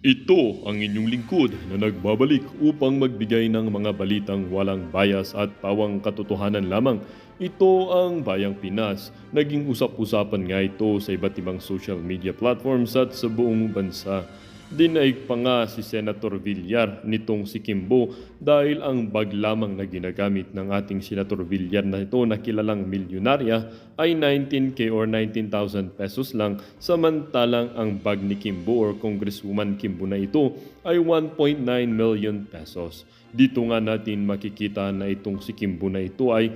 Ito ang inyong lingkod na nagbabalik upang magbigay ng mga balitang walang bias at pawang katotohanan lamang. Ito ang Bayang Pinas. Naging usap-usapan nga ito sa iba't ibang social media platforms at sa buong bansa. Dinaig pa nga si Senator Villar nitong si Kimbo dahil ang bag lamang na ginagamit ng ating Senator Villar na ito na kilalang milyonarya ay 19K or 19,000 pesos lang, samantalang ang bag ni Kimbo or Congresswoman Kimbo na ito ay 1.9 million pesos. Dito nga natin makikita na itong si Kimbo na ito ay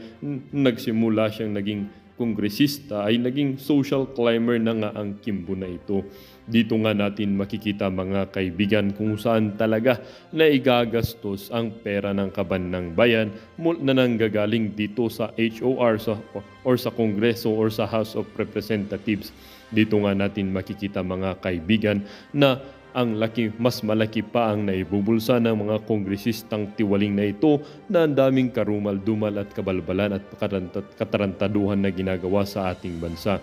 nagsimula siyang naging kongresista ay naging social climber na nga ang Kimbo na ito. Dito nga natin makikita mga kaibigan kung saan talaga na igagastos ang pera ng kaban ng bayan na nanggagaling dito sa HOR or sa Kongreso or sa House of Representatives. Dito nga natin makikita mga kaibigan na mas malaki pa ang naibubulsa ng mga kongresistang tiwaling na ito na ang daming karumal-dumal at kabalbalan at katarantaduhan na ginagawa sa ating bansa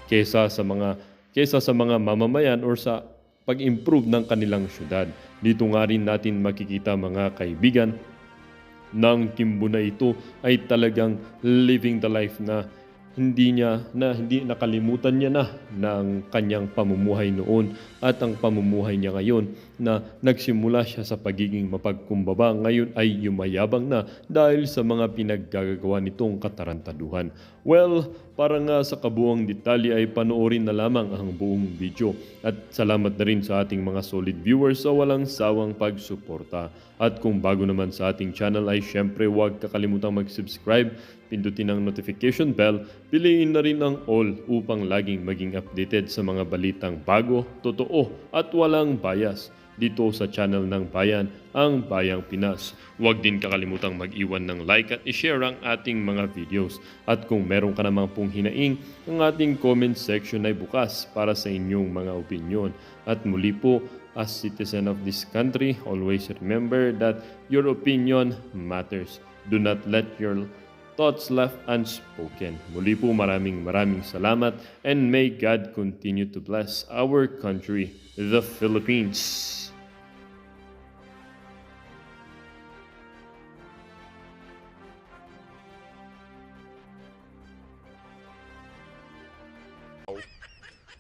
kesa sa mga mamamayan or sa pag-improve ng kanilang syudad. Dito nga rin natin makikita mga kaibigan ng Kimbo na ito ay talagang living the life na hindi nakalimutan niya na ng kanyang pamumuhay noon at ang pamumuhay niya ngayon na nagsimula siya sa pagiging mapagkumbaba ngayon ay yumayabang na dahil sa mga pinaggagawa nitong katarantaduhan. Well, para nga sa kabuuang detalye ay panoorin na lamang ang buong video at salamat na rin sa ating mga solid viewers sa walang sawang pagsuporta. At kung bago naman sa ating channel ay syempre huwag kakalimutang mag-subscribe, pindutin ang notification bell, piliin na rin ang all upang laging maging updated sa mga balitang bago, totoo at walang bias dito sa channel ng Bayan, ang Bayang Pinas. Huwag din kakalimutang mag-iwan ng like at i-share ang ating mga videos. At kung meron ka namang pong hinaing, ang ating comment section ay bukas para sa inyong mga opinion. At muli po, as citizen of this country, always remember that your opinion matters. Do not let your thoughts left unspoken. Muli po maraming salamat and may God continue to bless our country, the Philippines.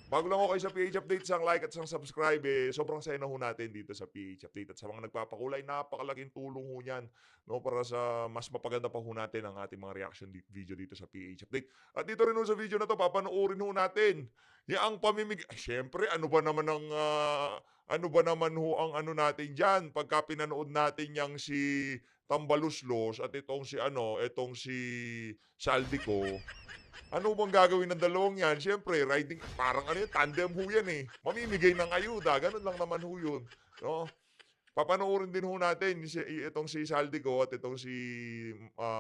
Bago lang ako kayo sa PH Update, isang like at isang subscribe sobrang saya na ho natin dito sa PH Update at sa mga nagpapakulay, napakalaking tulong ho niyan, no, para sa mas mapaganda pa ho natin ang ating mga reaction video dito sa PH Update. At dito rin ho sa video na to, papanoorin ho natin ang syempre, ano ba naman ho ang ano natin diyan pagka pinanood natin yang si Tambaluslos at itong si Saldico. Ano bang gagawin ng dalawang yan? Siyempre, riding, parang ano yun, tandem ho yan eh. Mamimigay ng ayuda, ganun lang naman ho yun. No? Papanoorin din ho natin itong si Saldico at itong si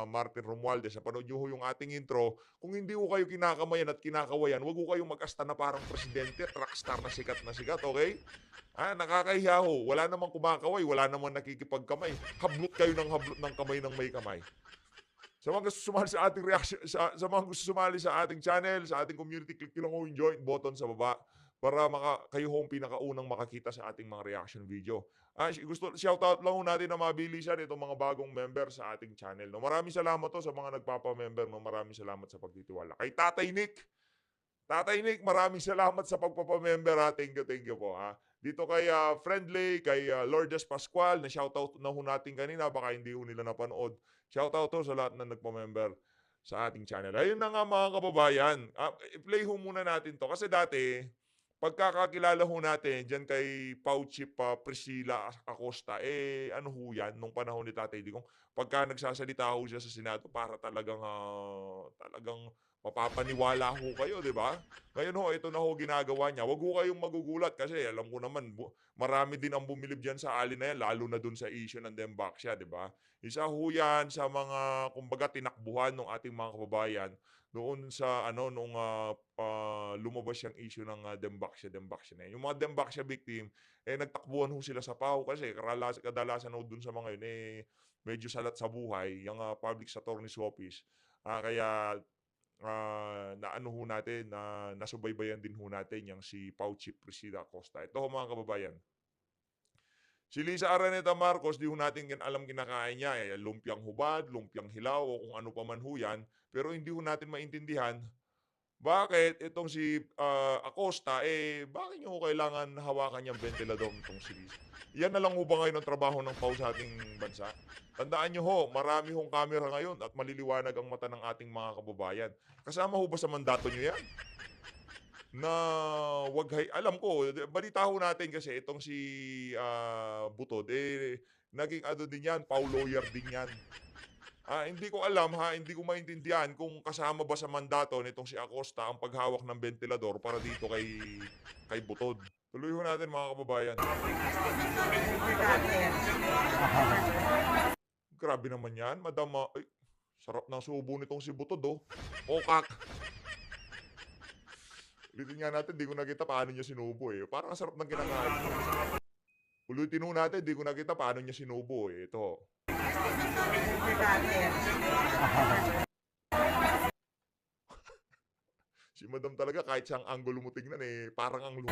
Martin Romualdez. Napanood nyo ho yung ating intro. Kung hindi ho kayo kinakamayan at kinakawayan, wag ho kayong mag-asta na parang presidente, rockstar na sikat, okay? Nakakahiya ho. Wala namang kumakaway, wala namang nakikipagkamay. Hablot kayo ng hablot ng kamay ng may kamay. Sa mga gusto sumali sa ating reaction, sa mga gusto sumali sa ating channel, sa ating community, click nyo lang yung join button sa baba para kayo ho ang pinakaunang makakita sa ating mga reaction video. Shoutout lang ho natin na mabilisan itong mga bagong member sa ating channel. No? Maraming salamat to sa mga nagpapa-member. No? Maraming salamat sa pagtitiwala. Kay Tatay Nick, maraming salamat sa pagpapamember ha. Thank you po ha. Dito kay Friendly, kay Lourdes Pascual, na shoutout na ho natin kanina, baka hindi ho nila napanood. Shoutout to sa lahat na nagpa-member sa ating channel. Ayun na nga mga kababayan, i-play ho muna natin to. Kasi dati, pagkakakilala ho natin dyan kay Pauchip Priscilla Acosta, ano ho yan, nung panahon ni Tatay Digong, pagka nagsasalita ho siya sa Senado, para talagang mapapaniwala ho kayo, di ba? Ngayon ho, ito na ho ginagawa niya. Huwag ho kayong magugulat kasi alam ko naman, marami din ang bumilib dyan sa alin na yan, lalo na dun sa issue ng Dembaksya, di ba? Isa ho yan sa mga, kumbaga, tinakbuhan ng ating mga kababayan noon sa, nung lumabas yung issue ng Dembaksya na yan. Yung mga Dembaksya victim, nagtakbuhan ho sila sa PAO kasi kadalasan ho dun sa mga yun, medyo salat sa buhay, yung public attorney's office. Kaya naano ho natin, na nasubaybayan din ho natin yung si Pauchip Priscilla Acosta. Ito ho mga kababayan. Si Lisa Araneta Marcos, di ho natin alam kinakain niya, lumpiang hubad, lumpiang hilaw, o kung ano pa man ho yan. Pero hindi ho natin maintindihan, bakit itong si Acosta, bakit niyo ho kailangan hawakan yung ventilador nitong si Lisa? Yan na lang ho ba ngayon ang trabaho ng PAW sa ating bansa? Tandaan niyo ho, marami hong kamera ngayon at maliliwanag ang mata ng ating mga kababayan. Kasama ho ba sa mandato niyo yan? Na alam ko, balita ho natin kasi itong si Butod, naging ano din yan, PAW lawyer din yan. Hindi ko alam hindi ko maintindihan kung kasama ba sa mandato nitong si Acosta ang paghawak ng ventilador para dito kay Butod. Tuloy ho natin mga kababayan. Grabe naman yan, madam. Ay, sarap ng subo nitong si Butod, oh. Okak. Ulitin nga natin, di ko nakita paano niya sinubo eh. Parang ang sarap ng kinakain. Ulitin ho natin, di ko nakita paano niya sinubo eh. Ito. Si madam talaga kahit siyang angulo mo tingnan parang ang luma.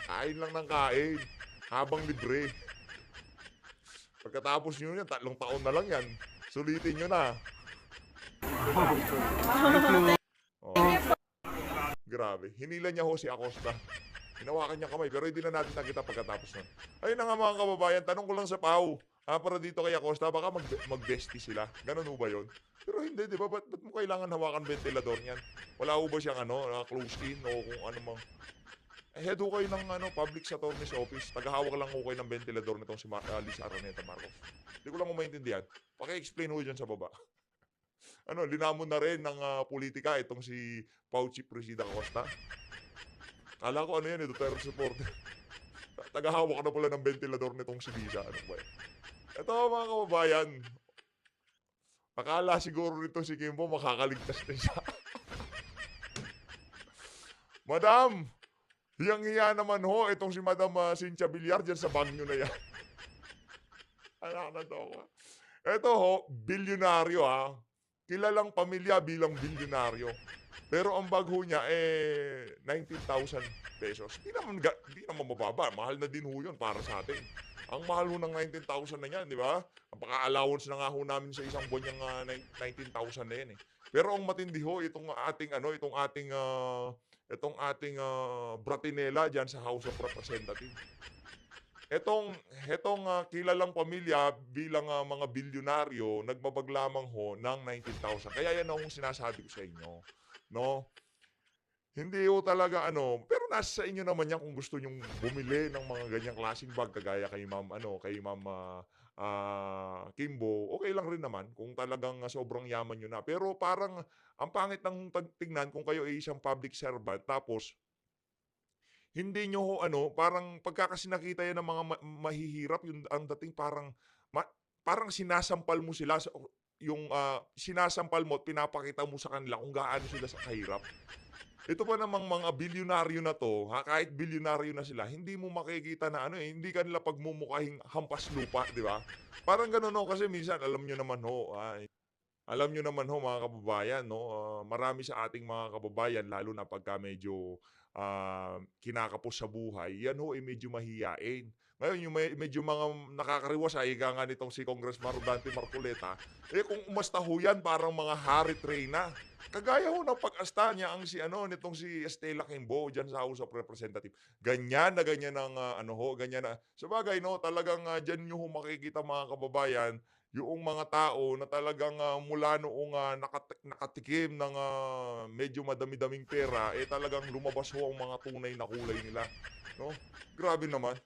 Kain lang ng kain. Habang libre. Pagkatapos nyo yan, 3 taon na lang yan. Sulitin nyo na. Oh. Grabe. Hinila niya ho si Acosta. Hinawakan niya kamay pero hindi na natin nakita pagkatapos nun. Ayun na nga mga kababayan, tanong ko lang sa Pau. Para dito kay Acosta, baka mag-bestie sila. Ganun ho ba yun? Pero hindi, di ba? Ba't mo kailangan hawakan ventilador niyan? Wala ho ba siyang close-in o kung ano mang... Head ho kayo ng public attorney's office. Tagahawak lang ho kayo ng ventilador nitong si Lisa Araneta Marcos. Hindi ko lang maintindihan. Paki-explain ho dyan sa baba. Linamon na rin ng politika itong si Pau Chief Presida Acosta. Kala ko yan Duterte supporter. Tagahawak na pala ng ventilador nitong si Lisa. Ano ba yan? Ito mga kababayan. Akala siguro nito si Kimbo makakaligtas na siya. Madam! Hiyang-hiya naman ho itong si Madam Cynthia Villar dyan sa Baguio na yan. Anak na to ako. Ito ho, bilyonaryo Kilalang pamilya bilang bilyonaryo. Pero ang bag ho niya 19,000 pesos. Hindi naman mababa. Mahal na din ho yun para sa atin. Ang mahal ho ng 19,000 na yan, di ba? Ang paka-allowance na nga ho namin sa isang buwan yung 19,000 na yan eh. Pero ang matindi ho, itong ating Bratinela dyan sa House of Representatives. Etong kilalang pamilya bilang mga bilyonaryo, nagbabag lamang ho ng 19,000. Kaya yan ang sinasabi ko sa inyo. No? Hindi ho talaga pero nasa sa inyo naman yan kung gusto nyong bumili ng mga ganyang klaseng bag kagaya kay Ma'am Kimbo, okay lang rin naman kung talagang sobrang yaman nyo na. Pero parang ang pangit ng tingnan kung kayo ay isang public servant tapos hindi nyo parang pagkakasi nakita yan ng mga mahihirap, yung ang dating parang sinasampal mo sila sinasampal mo at pinapakita mo sa kanila kung gaano sila sa kahirap. Ito pa namang mga bilyonaryo na to, kahit bilyonaryo na sila, hindi mo makikita na hindi kanila pagmumukhahing hampas lupa, di ba? Parang gano'n kasi minsan alam nyo naman mga kababayan, marami sa ating mga kababayan, lalo na pagka medyo kinakapos sa buhay, yan medyo mahiyain. Ngayon, yung medyo mga nakakariwas, ika nga nitong si Congressman Rodante Marcoleta, kung umasta ho yan, parang mga Harry Reyna. Kagaya ho ng pag-asta niya nitong si Estela Kimbo dyan sa House of Representatives. Ganyan ang ganyan na. Sabagay, talagang dyan nyo makikita mga kababayan, yung mga tao na talagang mula noong nakatikim ng medyo madami-daming pera, talagang lumabas ho ang mga tunay na kulay nila. No? Grabe naman.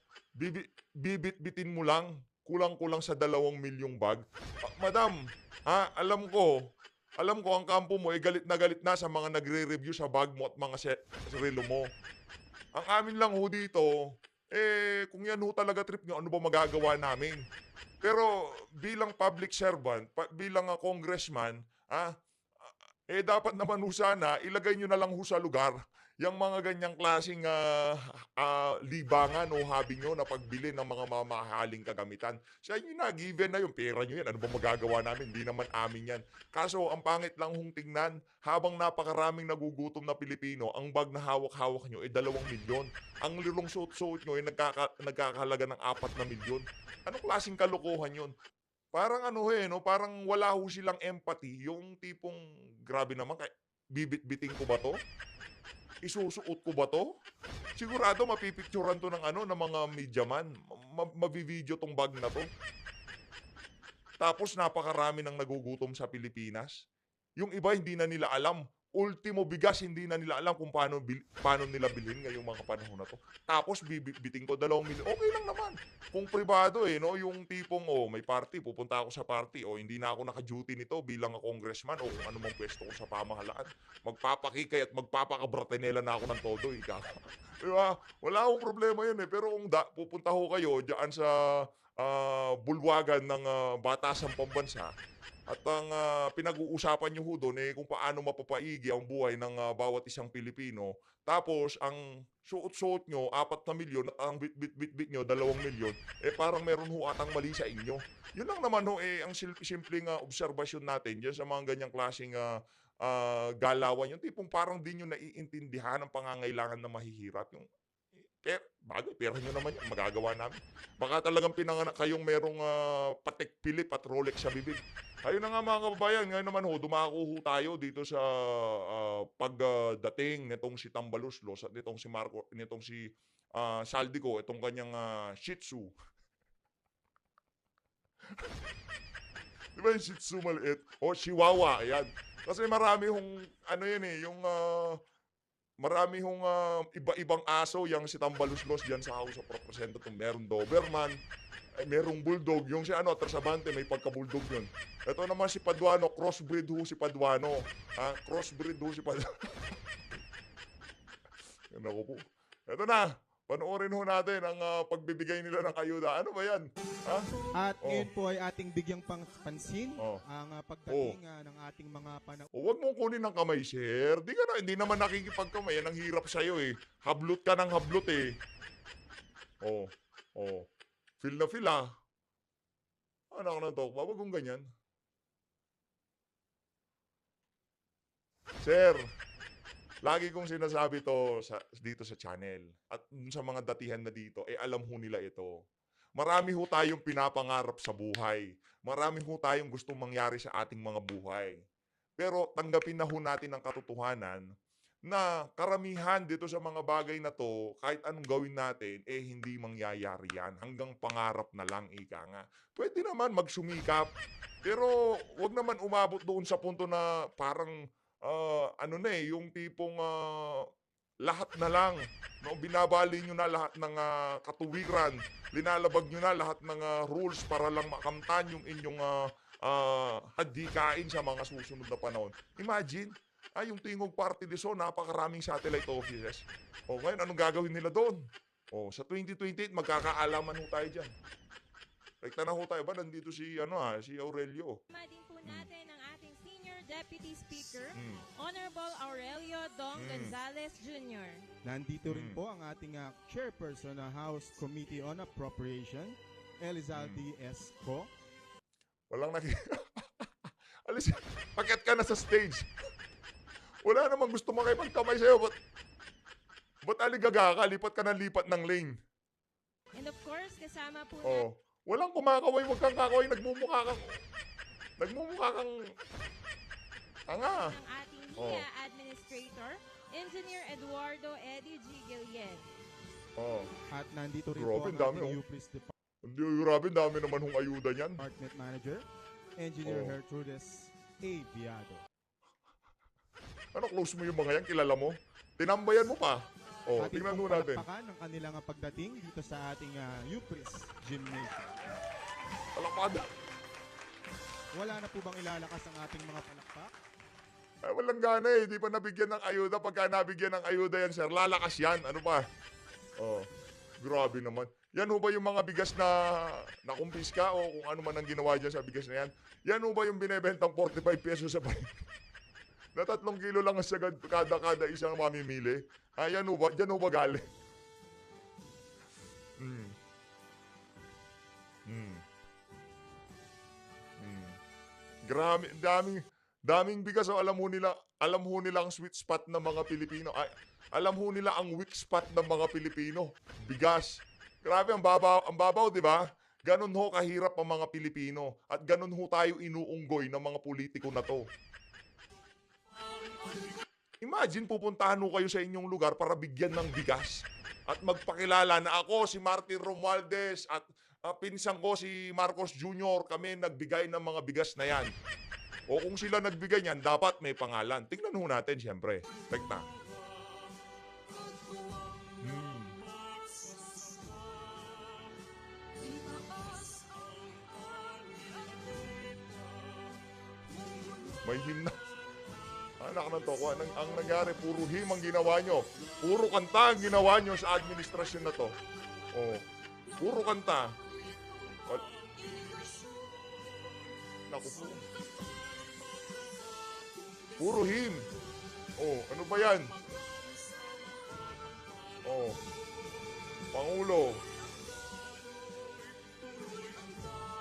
Bibit-bitin mo lang, kulang-kulang sa 2 milyong bag. Madam, alam ko ang kampo mo galit na sa mga nagre-review sa bag mo at mga relo mo. Ang amin lang ho dito, kung yan ho talaga trip nyo, ano ba magagawa namin? Pero bilang public servant, bilang congressman, Dapat naman ho sana ilagay niyo na lang ho sa lugar yang mga ganyang klaseng, libangan o hobby niyo na pagbili ng mga mamahaling kagamitan. Sa inyo na, given na yun, pera niyo yan, ano bang magagawa namin, hindi naman amin yan. Kaso ang pangit lang hong tingnan, habang napakaraming nagugutom na Pilipino, ang bag na hawak-hawak niyo, 2 milyon. Ang lulong suot-suot niyo ay nagkakahalaga ng 4 na milyon. Anong klaseng kalokohan yun? Parang ano, 'no, parang wala ho silang empathy, yung tipong, "Grabe naman, bibitbitin ko ba 'to? Isusuot ko ba 'to? Sigurado mapipicturan 'to ng ano, ng mga media man, mavi-video 'tong bag na 'to." Tapos napakarami ng nagugutom sa Pilipinas. Yung iba hindi na nila alam, ultimo bigas hindi na nila alam kung paano nila bilhin ngayong mga panahon na 'to. Tapos bibitbitin ko 2 milyon, okey lang naman. Kung pribado, 'no, yung tipong, may party, pupunta ako sa party, hindi na ako naka-duty nito bilang congressman o kung ano mang puwesto ko sa pamahalaan. Magpapakikay at magpapakabratinela na ako ng todo, ika nga. 'Di ba? Wala akong problema 'yun, pero kung pupunta ho kayo diyaan sa, bulwagan ng, Batasang Pambansa at ang, pinag-uusapan niyo ho do'n, kung paano mapapaigi ang buhay ng, bawat isang Pilipino. Tapos ang suot-suot niyo 4 na milyon at ang bitbit niyo 2 milyon, parang meron ho atang mali sa inyo. 'Yun lang naman ho, ang simpleng, obserbasyon natin diyan sa mga ganyang klaseng, galawan. Yung tipong parang 'di niyo naiintindihan ang pangangailangan ng mahihirap. Yung bagay pera niyo naman 'yan, magagawa namin. Baka talagang pinanganak kayong merong, Patek Philippe at Rolex sa bibig. Ayun na nga mga kababayan, ngayon naman ho dumako ho tayo dito sa, dating nitong si Tambaluslos at nitong si, Saldico, itong kanyang, Shih Tzu. 'Di ba yung Shih Tzu maliit o Chihuahua, ayan. Kasi marami hong ano 'yan, yung, marami hong, iba-ibang aso yang si Tambaluslos diyan sa House of Representatives. Merong Doberman, merong Bulldog, yung si ano, Trasabante may pagka-Bulldog yun. Ito naman si Paduano, crossbreed ho si Paduano, crossbreed ho si Paduano. Naku po. Eto na, panoorin ho natin ang, pagbibigay nila ng ayuda. Ano ba yan? Ha? At Oh, ngayon po ay ating bigyang pansin oh, ang oh. pagdating ng ating mga O, wag mong kunin ng kamay, sir. Hindi naman nakikipagkamay. Yan ang hirap sa'yo eh. Hablot ka ng hablot eh. Oh, oh. Feel na feel ah. Anak ng tokwa, wag kong ganyan. Sir, lagi kong sinasabi to dito sa channel. At dun sa mga datihan na dito, alam ho nila ito. Marami ho tayong pinapangarap sa buhay. Marami ho tayong gustong mangyari sa ating mga buhay. Pero tanggapin na ho natin ang katotohanan na karamihan dito sa mga bagay na 'to, kahit anong gawin natin, hindi mangyayari 'yan. Hanggang pangarap na lang, ika nga. Puwede naman magsumikap, pero 'wag naman umabot doon sa punto na parang, ano na, yung tipong, lahat na lang, 'no, binabali niyo na lahat ng, katuwiran, linalabag niyo na lahat ng, rules para lang makamtan yung inyong, hadikain sa mga susunod na panahon. Imagine, yung Tingog Party Luzon, napakaraming satellite offices. O ngayon, anong gagawin nila doon? O sa 2028, magkakaalaman ho tayo dyan. Rekta na ho tayo ba? Nandito si, si Aurelio. Kasama din po natin ang ating Senior Deputy Speaker, Mm. Honorable Aurelio Dong Mm. Gonzales Jr. Nandito rin Mm. po ang ating chairperson ng House Committee on Appropriation, Elizalde Esco. Walang Alis, paket ka na sa stage. Wala namang gusto makipagkamay sa'yo. Ba't aligaga ka? Lipat ka ng lipat ng lane. And of course, kasama po Oh. Walang kumakaway, wag kang kakaway, nagmumukha kang tanga. ng ating Oh. NIA Administrator, Engineer Eduardo Eddie G. Gillian. Oh. At nandito rin Grabe, po ang ang dami, ating oh. UPRIS Hindi, grabe, dami naman hong ayuda niyan. Department Manager, Engineer Oh. Gertrudes A. Biado. Ano, close mo yung mga yan, kilala mo? Tinambayan mo pa. Oh, Ating tingnan mo pong natin. palakpakan ng kanilang pagdating dito sa ating UPRIS Gymnasium. Palakpada. Wala na po bang ilalakas ang ating mga palakpak? Ay, walang gana eh. Di pa nabigyan ng ayuda. Pagka nabigyan ng ayuda yan, sir, lalakas yan. Ano pa? Oh, grabe naman. Yan ho ba yung mga bigas na nakumpiska o kung ano man ang ginawa dyan sa bigas na yan? Yan ho ba yung binebentang 45 pesos sa paligid? na 3 kilo lang ang sagad kada isang mamimili. Ayan ho ba? Diyan ho ba galing? Mm. Mm. Mm. Grabe, daming bigas. Oh, alam ho nila ang sweet spot ng mga Pilipino. Ay, alam ho nila ang weak spot ng mga Pilipino. Bigas. Grabe, ang babaw, di ba? Ganun ho kahirap ang mga Pilipino. At ganun ho tayo inuunggoy ng mga politiko na to. Imagine, pupuntahan ho kayo sa inyong lugar para bigyan ng bigas. At magpakilala na ako si Martin Romualdez at pinsan ko si Marcos Jr. Kami nagbigay ng mga bigas na yan. O kung sila nagbigay niyan, dapat may pangalan. Tingnan ho natin, siyempre. Tekta. May himna. Anak ng toko, ang nangyari, puro him ang ginawa nyo. Puro kanta ang ginawa nyo sa administrasyon na to. Oh, puro kanta. Naku po. Puro him. Oh, ano ba yan? Oh, Pangulo.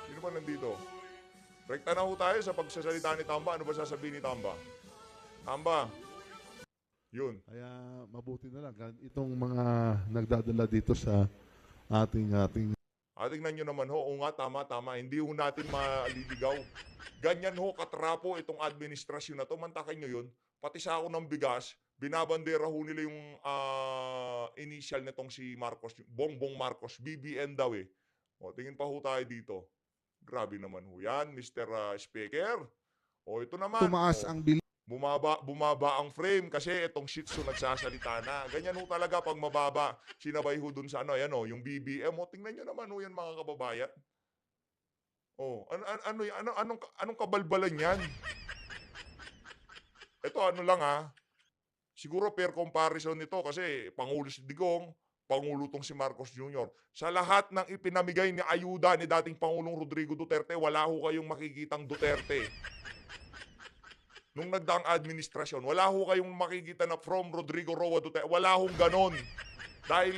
Sino ba nandito? Rekta na ho tayo sa pagsasalita ni Tamba. Ano ba sasabihin ni Tamba? Tamba. Yun. Kaya mabuti na lang itong mga nagdadala dito sa ating Tingnan nyo naman ho, o nga, tama. Hindi ho natin maliligaw. Ganyan ho katrapo itong administrasyon na to. Mantakin nyo yun. Pati sa ako ng bigas, binabandera ho nila yung initial nitong si Marcos, Bongbong Marcos, BBM daw eh. O, tingin pa ho tayo dito. Grabe naman ho yan, Mr. Speaker. O, ito naman. tumaas ang bilis Bumaba ang frame kasi itong Shih Tzu nagsasalita na. Ganyan ho talaga pag mababa. Sinabay ho dun sa ayan ho, yung BBM. O, tingnan nyo naman ho yan mga kababayan. O, anong kabalbalan yan? Ito lang siguro fair comparison nito kasi Pangulo si Digong, Pangulo tong si Marcos Jr. Sa lahat ng ipinamigay ni ayuda ni dating Pangulong Rodrigo Duterte, wala ho kayong makikitang Duterte. Nung nagdaang administrasyon, wala ho kayong makikita na from Rodrigo Roa Duterte. Wala hong ganon. Dahil,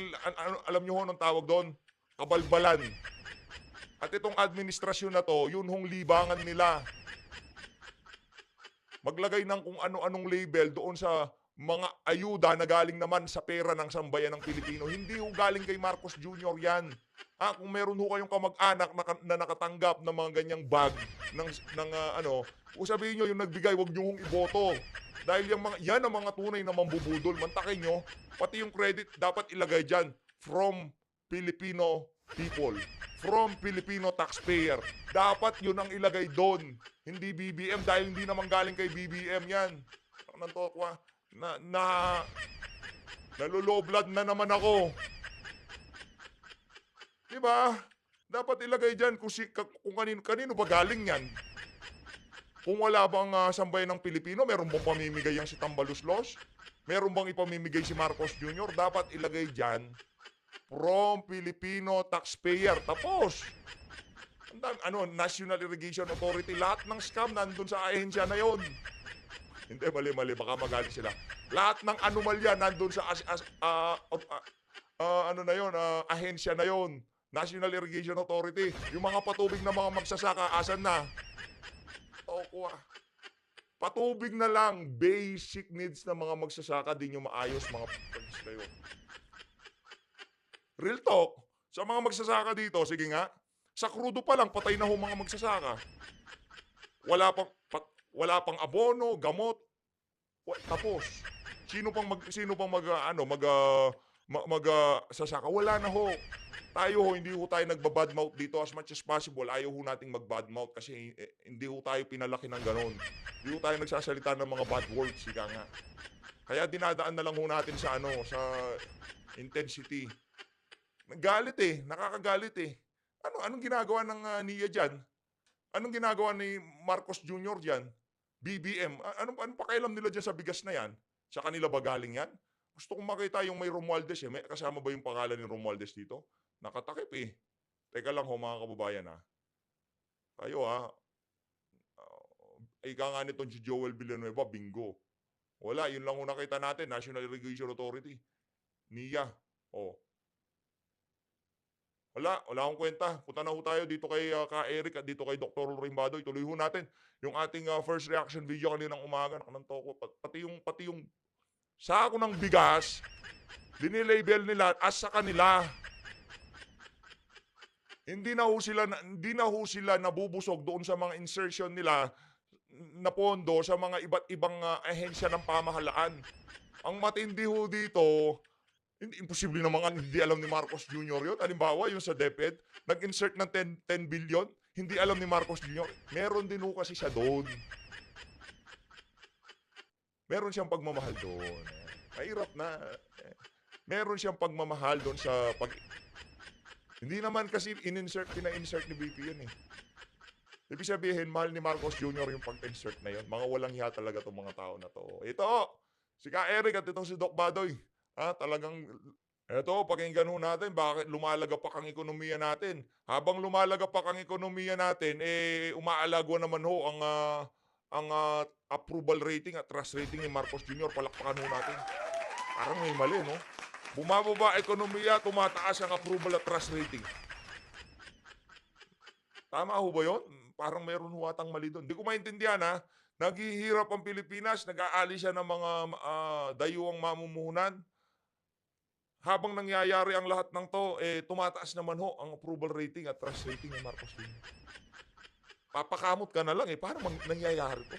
alam nyo ho anong tawag doon? Kabalbalan. At itong administrasyon na to, yun hong libangan nila. Maglagay ng kung ano-anong label doon sa mga ayuda na galing naman sa pera ng sambayan ng Pilipino. Hindi ho galing kay Marcos Jr. yan. Kung meron ho kayong kamag-anak na nakatanggap ng mga ganyang bag kung sabihin nyo yung nagbigay, wag nyo hong iboto. Dahil yan ang mga tunay na mambubudol. Mantakin nyo, pati yung credit dapat ilagay dyan. From Filipino people. From Filipino taxpayer. Dapat yun ang ilagay doon. Hindi BBM dahil hindi naman galing kay BBM yan. Nantokwa. Naluloblad na naman ako. Diba? Dapat ilagay dyan kung kanino ba galing yan. Kung wala bang sambayan ng Pilipino, meron bang pamimigay yang si Tambaluslos? Meron bang ipamimigay si Marcos Jr.? Dapat ilagay dyan, from Filipino taxpayer. Tapos, National Irrigation Authority, lahat ng scam nandun sa ahensya na yon. Hindi, mali. Baka magalit sila. Lahat ng anomalya nandun sa ahensya na yon. National Irrigation Authority. Yung mga patubig na mga magsasaka, asan na? Patubig na lang. Basic needs ng mga magsasaka, di nyo maayos mga pagkakis kayo. Real talk. Sa mga magsasaka dito, sige nga, sa krudo pa lang, patay na ho mga magsasaka. Wala pang abono, gamot. Tapos, sino pang magsasaka? Wala na ho. Tayo hindi ho tayo nagbabadmouth dito as much as possible. Ayaw ho nating magbadmouth kasi hindi ho tayo pinalaki ng ganon. Hindi ho tayo nagsasalita ng mga bad words, ika nga. Kaya dinadaan na lang ho natin sa intensity. Nagalit nakakagalit eh. Anong ginagawa ng NIA dyan? Anong ginagawa ni Marcos Jr. dyan? BBM. Anong pakialam nila dyan sa bigas na yan? Sa kanila ba galing yan? Gusto kong makita yung may Romualdez eh. May kasama ba yung pangalan ni Romualdez dito? Nakatakip eh. Teka lang ho mga kababayan Tayo ika nga nitong si Joel Villanueva, bingo. Wala, yun lang ho nakita natin, National Irrigation Authority. NIA. Oh. Wala akong kwenta. Punta na ho tayo dito kay Ka Eric at dito kay Dr. Rimbado. Ituloy ho natin yung ating first reaction video kaninang umaga. Nakananto ko. Pati yung sako ng bigas, dinilabel nila as sa kanila. Hindi na ho sila nabubusog doon sa mga insertion nila na pondo sa mga iba't ibang ahensya ng pamahalaan. Ang matindi ho dito, imposible naman hindi alam ni Marcos Jr. yun. Halimbawa, yung sa DepEd, nag-insert ng 10 billion, hindi alam ni Marcos Jr. Meron din ho kasi siya doon. Meron siyang pagmamahal doon. Mahirap na. Meron siyang pagmamahal doon sa Hindi naman kasi pina-insert ni BP yun eh. Ibig sabihin, mahal ni Marcos Jr. yung pag-insert na yun. Mga walang hiya talaga itong mga tao na to. Ito, si Ka Eric at itong si Doc Badoy. Talagang, ito, pakinggan ho natin, bakit lumalagapak ang ekonomiya natin. Habang lumalagapak ang ekonomiya natin, umaalagwa naman ho ang approval rating at trust rating ni Marcos Jr. Palakpakan ho natin. Parang may mali, no? Bumababa ekonomiya, tumataas ang approval at trust rating. Tama ho ba yun? Parang meron huwatang mali doon. Hindi ko maintindihan ha. Naghihirap ang Pilipinas, nag-aali siya ng mga dayuang mamumuhunan. Habang nangyayari ang lahat ng to, tumataas naman ho ang approval rating at trust rating ng Marcos Jr. Papakamot ka na lang paano nangyayari to?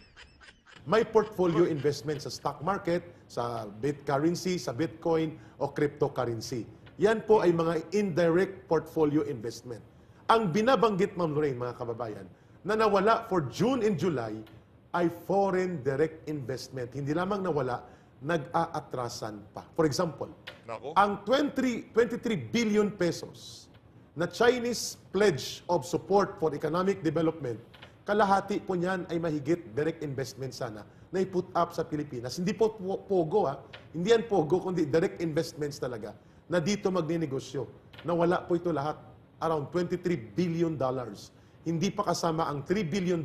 May portfolio investment sa stock market, sa currency, sa Bitcoin o cryptocurrency. Yan po ay mga indirect portfolio investment. Ang binabanggit, Ma'am Lorraine, mga kababayan, na nawala for June and July ay foreign direct investment. Hindi lamang nawala, nag-aatrasan pa. For example, Nako. ang 23 billion pesos na Chinese pledge of support for economic development, kalahati po niyan ay mahigit direct investment sana na i-put up sa Pilipinas. Hindi po pogo hindi yan pogo, kundi direct investments talaga na dito magninegosyo. Nawala po ito lahat. Around $23 billion. Hindi pa kasama ang $3 billion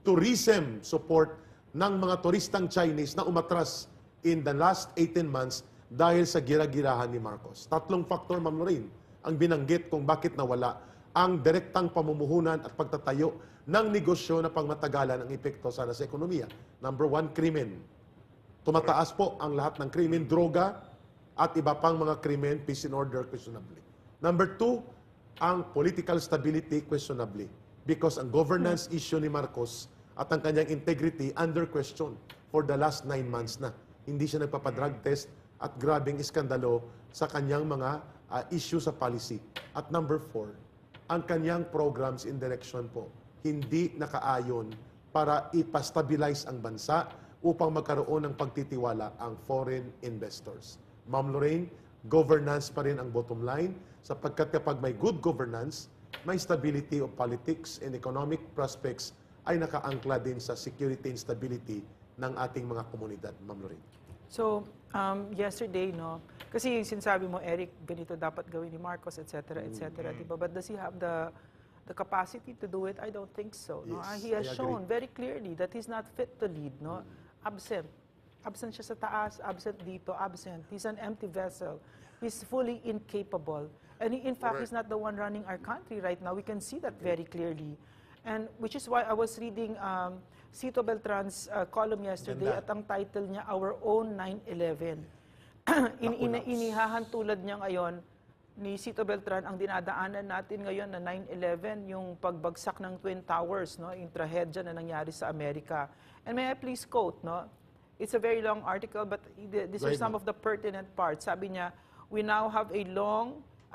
tourism support ng mga turistang Chinese na umatras in the last 18 months dahil sa gira-girahan ni Marcos. Tatlong faktor, Ma'am Lorraine, ang binanggit kung bakit nawala ang direktang pamumuhunan at pagtatayo ng negosyo na pangmatagalan ang epekto sana sa ekonomiya. Number 1, krimen. Tumataas po ang lahat ng krimen, droga, at iba pang mga krimen, peace and order, questionably. Number 2, ang political stability, questionably. Because ang governance issue ni Marcos at ang kanyang integrity under question for the last 9 months na. Hindi siya nagpapadrug test at grabing iskandalo sa kanyang mga issue sa policy. At number 4, ang kanyang programs in direction po, hindi nakaayon para ipastabilize ang bansa upang magkaroon ng pagtitiwala ang foreign investors. Ma'am Lorraine, governance pa rin ang bottom line sapagkat kapag may good governance, may stability of politics and economic prospects ay nakaangkla din sa security and stability ng ating mga komunidad. Ma'am Lorraine. So, yesterday, no, kasi yung sinasabi mo, Eric, ganito dapat gawin ni Marcos, etc., etc., diba? But does he have the capacity to do it? I don't think so. No? Yes, He has I agree. shown very clearly that he's not fit to lead. No? Absent. Absent siya sa taas, absent dito, absent. He's an empty vessel. He's fully incapable. And in fact, he's not the one running our country right now. We can see that very clearly. And which is why I was reading Cito Beltran's column yesterday Ganda. at ang title niya, Our Own 9/11. Inihahantulad niya ngayon ni Cito Beltran ang dinadaanan natin ngayon na 9/11, yung pagbagsak ng Twin Towers, no, yung trahedya na nangyari sa Amerika. And may I please quote, no? It's a very long article, but these are some of the pertinent parts. Sabi niya, we now have a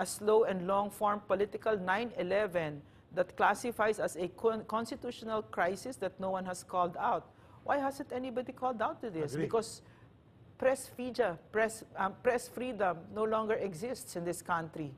slow and long-form political 9/11 that classifies as a constitutional crisis that no one has called out. Why hasn't anybody called out to this? Agree. Because press freedom no longer exists in this country.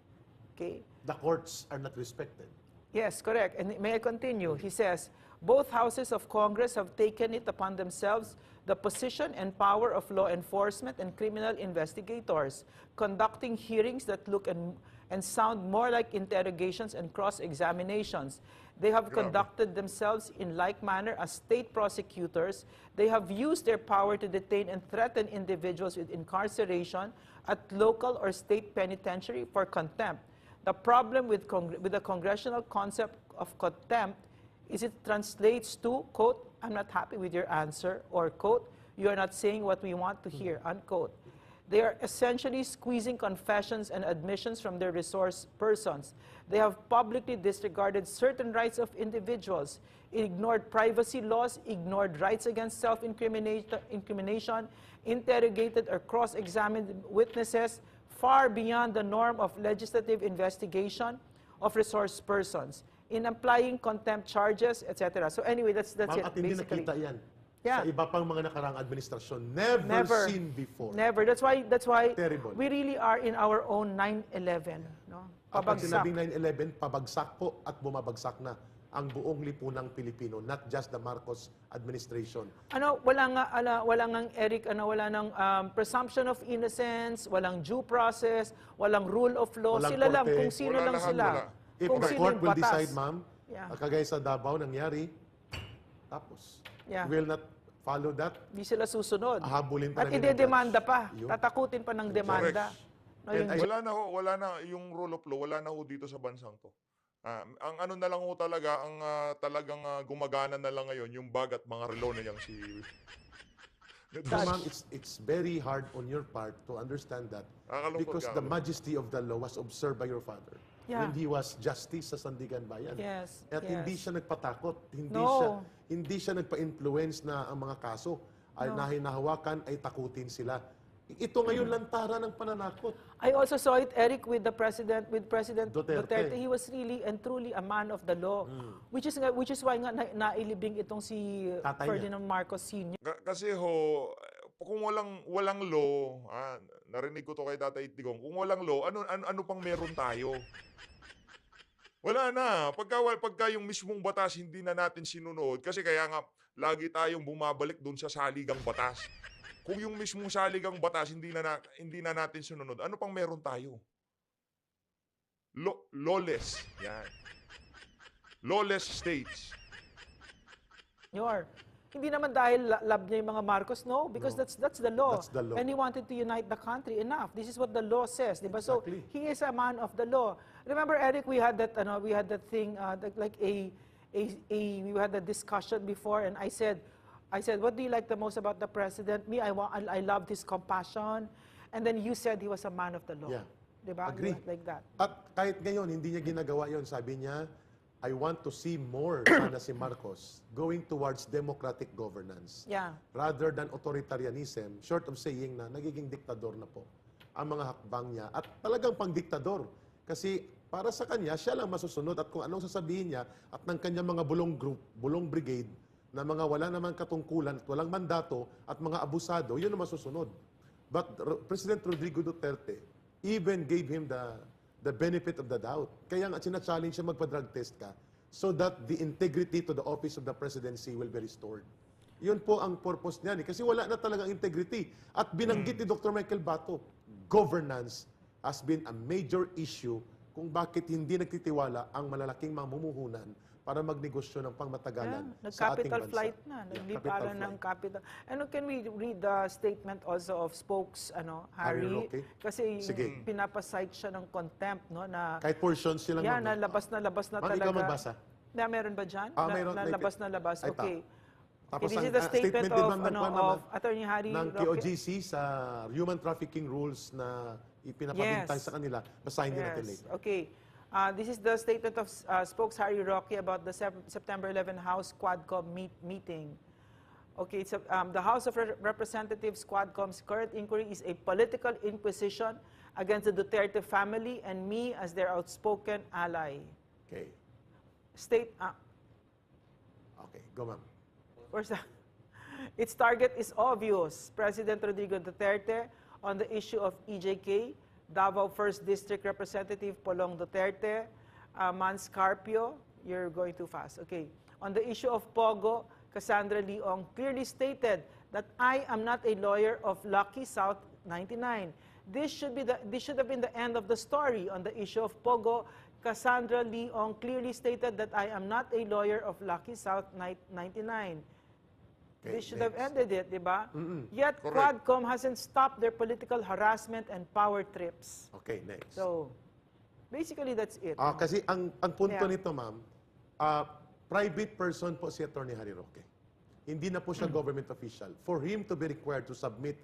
Okay? The courts are not respected. Yes, correct. And may I continue? He says, both houses of Congress have taken it upon themselves the position and power of law enforcement and criminal investigators, conducting hearings that look and sound more like interrogations and cross-examinations. They have Grabe. conducted themselves in like manner as state prosecutors. They have used their power to detain and threaten individuals with incarceration at local or state penitentiary for contempt. The problem with the congressional concept of contempt is it translates to, quote, I'm not happy with your answer, or, quote, you are not saying what we want to hear, unquote. They are essentially squeezing confessions and admissions from their resource persons. They have publicly disregarded certain rights of individuals, ignored privacy laws, ignored rights against self-incrimination, interrogated or cross-examined witnesses far beyond the norm of legislative investigation of resource persons in applying contempt charges, etc. So anyway, that's Ma'am, it, at hindi basically. nakita yan. Yeah. Sa iba pang mga nakaraang administrasyon. Never seen before. Never. That's why Terrible. we really are in our own 9/11. No? At pag Pabagsak. sinabing 9/11, pabagsak po at bumabagsak na ang buong lipunang Pilipino, not just the Marcos administration. Wala ngang Eric, wala nang presumption of innocence, walang due process, walang rule of law. Walang Sila lang korte. kung sino Wala lang lahat, sila. wala. If Kung the sino court yung will batas. decide, ma'am, Yeah. kagaya sa Davao nangyari, tapos. Yeah. Will not follow that. Hindi sila susunod. Hahabulin pa At namin ang idedemanda judge. pa. Yun. Tatakutin pa ng demanda. Correct. No, And yung I- Wala na yung rule of law, wala na ho dito sa bansang to. Ang ano na lang ho talaga, ang talagang gumagana na lang ngayon, yung bag at mga relo na yang si... So, ma'am, it's very hard on your part to understand that Nakakalungkot because ka, the ano? majesty of the law was observed by your father Yeah. when he was justice sa Sandigan Bayan. Yes, At hindi yes. siya nagpatakot, No. hindi siya nagpa-influence na ang mga kaso ay na hinahawakan ay takutin sila. Ito ngayon lantara ng pananakot. I also saw it, Eric, with President Duterte. Duterte. He was really and truly a man of the law, which is why nga nailibing itong si Tatay niya. Ferdinand Marcos Sr. Kasi ho, kung walang law, narinig ko to kay Tatay Tigong, kung walang law, ano pang meron tayo? Wala na. Pagka yung mismong batas hindi na natin sinunod, kasi kaya nga lagi tayong bumabalik doon sa saligang batas. Kung yung mismong saligang batas hindi na natin sinunod, ano pang meron tayo? Lawless. Yan. Lawless states. Hindi naman dahil love niya yung mga Marcos, no, because No. that's the law. That's the law. And he wanted to unite the country. Enough. This is what the law says, diba? So Exactly. he is a man of the law. Remember, Eric, we had that thing we had a discussion before, and I said, what do you like the most about the president? Me, I loved his compassion, and then you said he was a man of the law. Yeah. Diba? Agree. Like that. At kahit ngayon, hindi niya ginagawa yon. Sabi niya, I want to see more sana si Marcos going towards democratic governance. Yeah. Rather than authoritarianism, short of saying na nagiging diktador na po ang mga hakbang niya. At talagang pang-diktador. Kasi para sa kanya, siya lang masusunod at kung anong sasabihin niya at ng kanyang mga bulong group, bulong brigade, na mga wala naman katungkulan at walang mandato at mga abusado, yun ang masusunod. But President Rodrigo Duterte even gave him the benefit of the doubt. Kaya nga sinachallenge siya magpa-drug test ka so that the integrity to the office of the presidency will be restored. Yun po ang purpose niyan. Kasi wala na talagang integrity. At binanggit ni Dr. Michael Bato, governance has been a major issue kung bakit hindi nagtitiwala ang malalaking mamumuhunan para magnegosyo ng pangmatagalan sa ating Nag-capital bansa. flight na. Yeah, Nagliparan capital ng flight. capital. And can we read the statement also of spokes, Harry Harry? Roque? Kasi Sige. pinapasight siya ng contempt, no? Na, Kahit portions sila yeah, ma'am. labas na Ma'am, talaga. ikaw magbasa. Na meron ba dyan? Mayroon. Labas na labas. Ay, Okay. Tapos Okay, this ang is the statement din, of, ma'am, ng Panama, of Attorney Harry ng Roque. KOGC sa human trafficking rules na ipinapabintang Yes. sa kanila. Basahin din natin later. Okay. This is the statement of spokes Harry Roque about the September 11 House Quadcom meeting. Okay, it's the House of Representatives Quadcom's current inquiry is a political inquisition against the Duterte family and me as their outspoken ally. Okay. Okay, go ma'am. Where's that? Its target is obvious. President Rodrigo Duterte on the issue of EJK, Davao 1st District Representative Polong Duterte, Mans Carpio, you're going too fast. Okay. On the issue of Pogo, Cassandra Leong clearly stated that I am not a lawyer of Lucky South 99. This should have been the end of the story on the issue of Pogo. Cassandra Leong clearly stated that I am not a lawyer of Lucky South 99. Okay, This should have next. ended it, di ba? Yet Correct. Quadcom hasn't stopped their political harassment and power trips. Okay, next. So, basically that's it. Kasi ang punto Yeah. nito, ma'am, private person po si Attorney Harry Roque. Hindi na po siya government official. For him to be required to submit